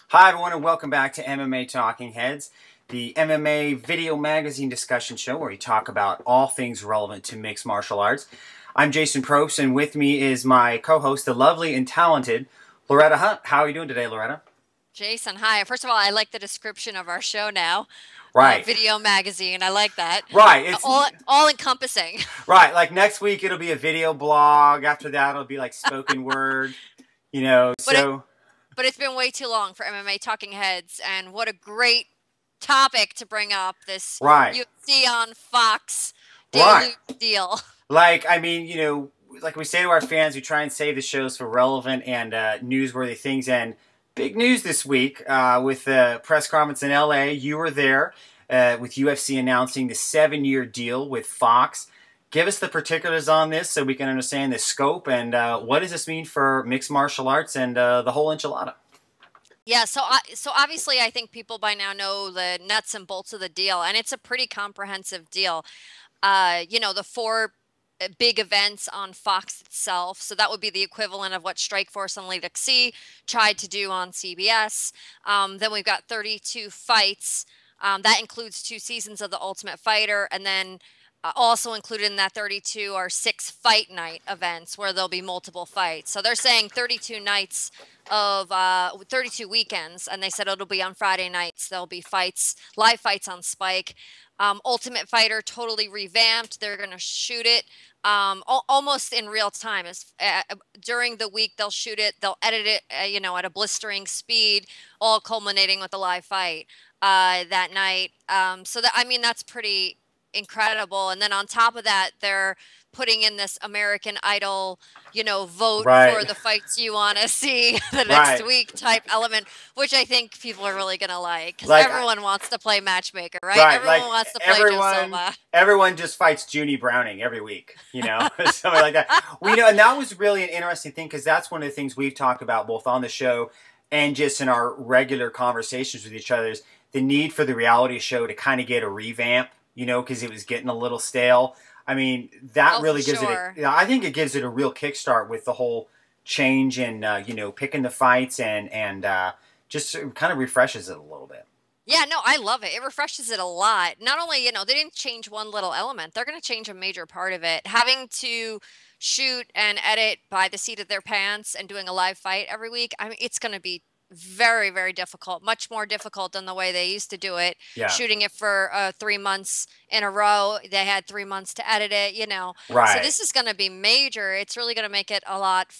Hi, everyone, and welcome back to MMA Talking Heads, the MMA video magazine discussion show where we talk about all things relevant to mixed martial arts. I'm Jason Probst, and with me is my co-host, the lovely and talented Loretta Hunt. How are you doing today, Loretta? Jason, hi. First of all, I like the description of our show now. Right. Video magazine. I like that. Right. It's all encompassing. right. Like next week, it'll be a video blog. After that, it'll be like spoken word. But it, So but it's been way too long for MMA Talking Heads, and what a great topic to bring up, this right. UFC on Fox Right. deal. Like, I mean, like we say to our fans, we try and save the shows for relevant and newsworthy things. And big news this week with the press conference in LA. You were there with UFC announcing the 7-year deal with Fox. Give us the particulars on this so we can understand the scope and what does this mean for mixed martial arts and the whole enchilada. Yeah, so obviously I think people by now know the nuts and bolts of the deal, and it's a pretty comprehensive deal. The four big events on Fox itself. So that would be the equivalent of what Strikeforce and Elite XC tried to do on CBS. Then we've got 32 fights. That includes 2 seasons of The Ultimate Fighter, and then also included in that 32 are 6 fight night events where there'll be multiple fights. So they're saying 32 nights of 32 weekends, and they said it'll be on Friday nights. There'll be fights, live fights on Spike. Ultimate Fighter totally revamped. They're going to shoot it almost in real time. During the week, they'll shoot it. They'll edit it, at a blistering speed, all culminating with a live fight that night. That's pretty incredible. And then on top of that, they're putting in this American Idol, vote Right. for the fights you want to see the next Right. week type element, which I think people are really going to like, because Like, everyone wants to play matchmaker, right? Right, Everyone like wants to play Joe Silva. everyone just fights Junie Browning every week, something like that. And that was really an interesting thing because that's one of the things we've talked about both on the show and just in our regular conversations with each other is the need for the reality show to kind of get a revamp, because it was getting a little stale. I mean, that really gives it. I think it gives it a real kickstart with the whole change in, picking the fights and just kind of refreshes it a little bit. Yeah, no, I love it. It refreshes it a lot. Not only, they didn't change one little element, they're going to change a major part of it. Having to shoot and edit by the seat of their pants and doing a live fight every week, I mean, it's going to be very, very difficult, much more difficult than the way they used to do it. Yeah. Shooting it for 3 months in a row. They had 3 months to edit it, Right. So this is going to be major. It's really going to make it a lot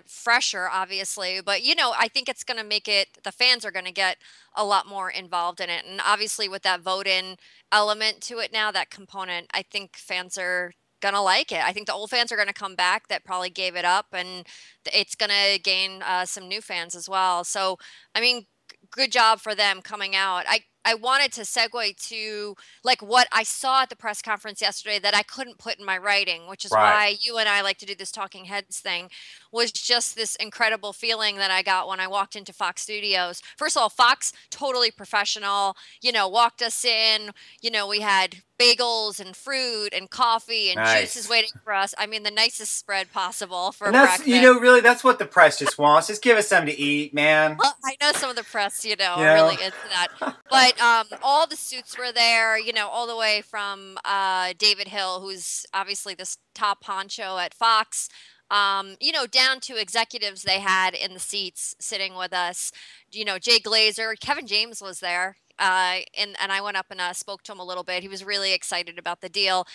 fresher, obviously. But, I think it's going to make it, the fans are going to get a lot more involved in it. And obviously with that vote-in element to it now, that component, I think fans are gonna like it. I think the old fans are gonna come back that probably gave it up, and it's gonna gain some new fans as well. So, I mean, good job for them coming out. I wanted to segue to like what I saw at the press conference yesterday that I couldn't put in my writing, which is why you and I like to do this talking heads thing, was just this incredible feeling that I got when I walked into Fox Studios. First of all, Fox, totally professional, walked us in, we had bagels and fruit and coffee and juices waiting for us. I mean, the nicest spread possible for breakfast. Really, that's what the press just wants. Just give us something to eat, man. Well, I know some of the press, are really into that. But all the suits were there, all the way from David Hill, who's obviously this top honcho at Fox, down to executives they had in the seats sitting with us. Jay Glazer, Kevin James was there. And I went up and spoke to him a little bit. He was really excited about the deal.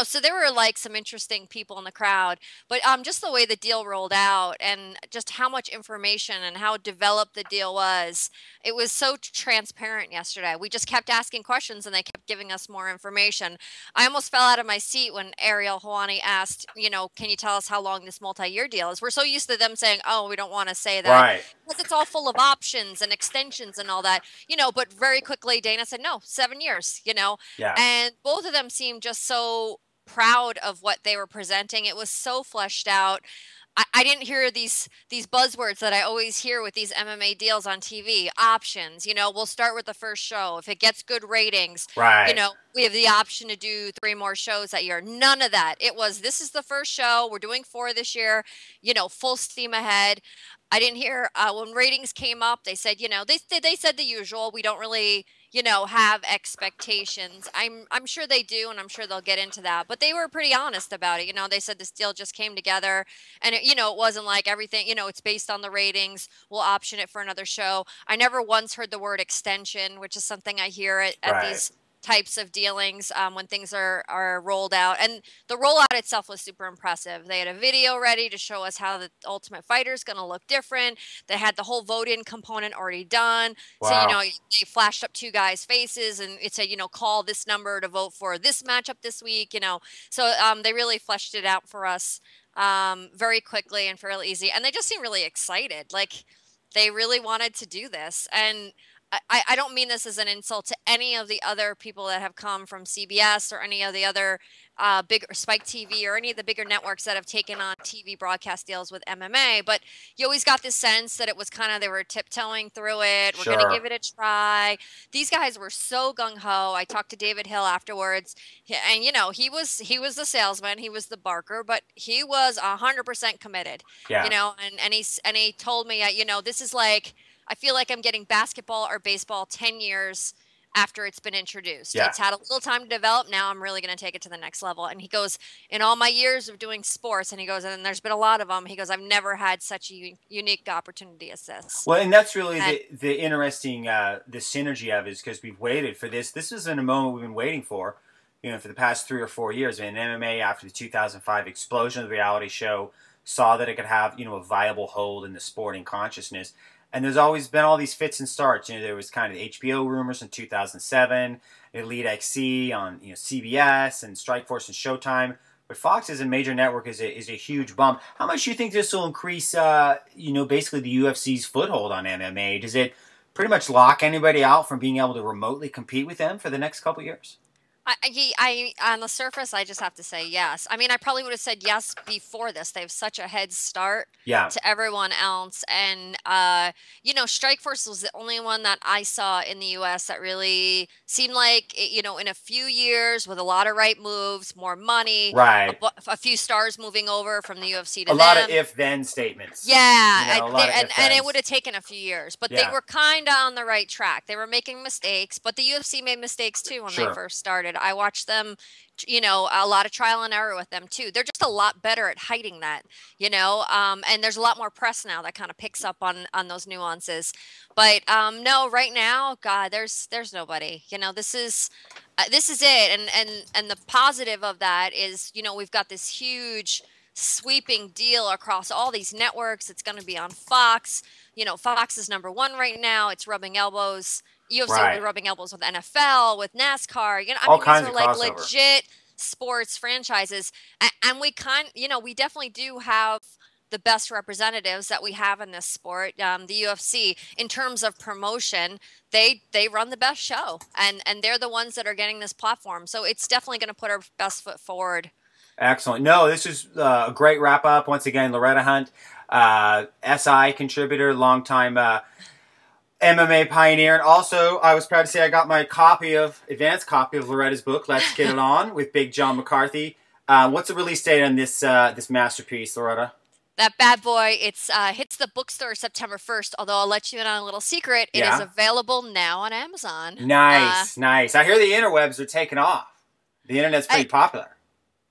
So there were like some interesting people in the crowd, but just the way the deal rolled out and just how much information and how developed the deal was, it was so transparent yesterday. We just kept asking questions and they kept giving us more information. I almost fell out of my seat when Ariel Helwani asked, can you tell us how long this multi-year deal is? We're so used to them saying, oh, we don't want to say that. Right. Because it's all full of options and extensions and all that, but very quickly Dana said, no, 7 years, Yeah. and both of them seemed just so proud of what they were presenting. It was so fleshed out. I didn't hear these buzzwords that I always hear with these MMA deals on TV. Options, we'll start with the first show. If it gets good ratings, Right. we have the option to do 3 more shows that year. None of that. It was, this is the first show. We're doing 4 this year, full steam ahead. I didn't hear when ratings came up, they said, they said the usual. We don't really, have expectations. I'm sure they do, and I'm sure they'll get into that. But they were pretty honest about it. They said this deal just came together, and it wasn't like everything. It's based on the ratings. We'll option it for another show. I never once heard the word extension, which is something I hear at these types of dealings when things are rolled out. And the rollout itself was super impressive. They had a video ready to show us how the Ultimate Fighter is going to look different. They had the whole vote-in component already done. Wow. So, they flashed up 2 guys' faces and it said, call this number to vote for this matchup this week, So they really fleshed it out for us very quickly and fairly easy. And they just seemed really excited. Like they really wanted to do this. And I don't mean this as an insult to any of the other people that have come from CBS or any of the other big Spike TV or any of the bigger networks that have taken on TV broadcast deals with MMA, but you always got this sense that it was kind of, they were tiptoeing through it. We're going to give it a try. These guys were so gung-ho. I talked to David Hill afterwards, and he was the salesman, he was the barker, but he was 100% committed. And he told me, this is like, I feel like I'm getting basketball or baseball 10 years after it's been introduced. It's had a little time to develop. Now I'm really going to take it to the next level. And he goes, in all my years of doing sports, and he goes, and there's been a lot of them, he goes, I've never had such a unique opportunity as this. Well, and that's really the interesting, the synergy of it, is because we've waited for this. This is in a moment we've been waiting for, for the past 3 or 4 years. And MMA, after the 2005 explosion of the reality show, saw that it could have, a viable hold in the sporting consciousness. And there's always been all these fits and starts. There was kind of HBO rumors in 2007, Elite XC on CBS, and Strikeforce and Showtime. But Fox as a major network is a huge bump. How much do you think this will increase, basically the UFC's foothold on MMA? Does it pretty much lock anybody out from being able to remotely compete with them for the next couple years? I on the surface, I just have to say yes. I mean, I probably would have said yes before this. They have such a head start to everyone else. And, Strikeforce was the only one that I saw in the U.S. that really seemed like, in a few years with a lot of right moves, more money, a few stars moving over from the UFC to them. A lot of if-then statements. Yeah, and it would have taken a few years. But they were kind of on the right track. They were making mistakes, but the UFC made mistakes too when they first started. I watched them, a lot of trial and error with them too. They're just a lot better at hiding that, and there's a lot more press now that kind of picks up on those nuances. But no, right now, God, there's nobody. This is it. And the positive of that is, we've got this huge sweeping deal across all these networks. It's going to be on Fox. Fox is #1 right now. It's rubbing elbows. UFC will be rubbing elbows with NFL, with NASCAR. All kinds these of are like crossover. legit sports franchises. And we we definitely do have the best representatives that we have in this sport. The UFC, in terms of promotion, they run the best show, and they're the ones that are getting this platform. So it's definitely going to put our best foot forward. Excellent. No, this is a great wrap up. Once again, Loretta Hunt, SI contributor, longtime MMA pioneer. And also, I was proud to say I got my advanced copy of Loretta's book, Let's Get It On, with Big John McCarthy. What's the release date on this masterpiece, Loretta? That bad boy, it's hits the bookstore September 1st, although I'll let you in on a little secret. It is available now on Amazon. Nice, nice. I hear the interwebs are taking off. The internet's pretty popular.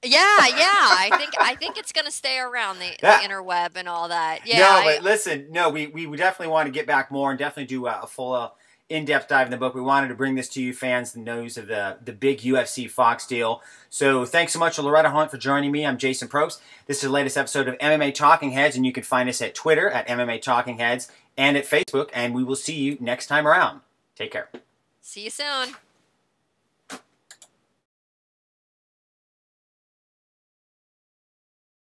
Yeah. I think it's going to stay around the interweb and all that. Yeah. No, but listen, we definitely want to get back more and definitely do a full in-depth dive in the book. We wanted to bring this to you fans, the news of the big UFC Fox deal. So thanks so much to Loretta Hunt for joining me. I'm Jason Probst. This is the latest episode of MMA Talking Heads, and you can find us at Twitter at MMA Talking Heads and at Facebook, and we will see you next time around. Take care. See you soon.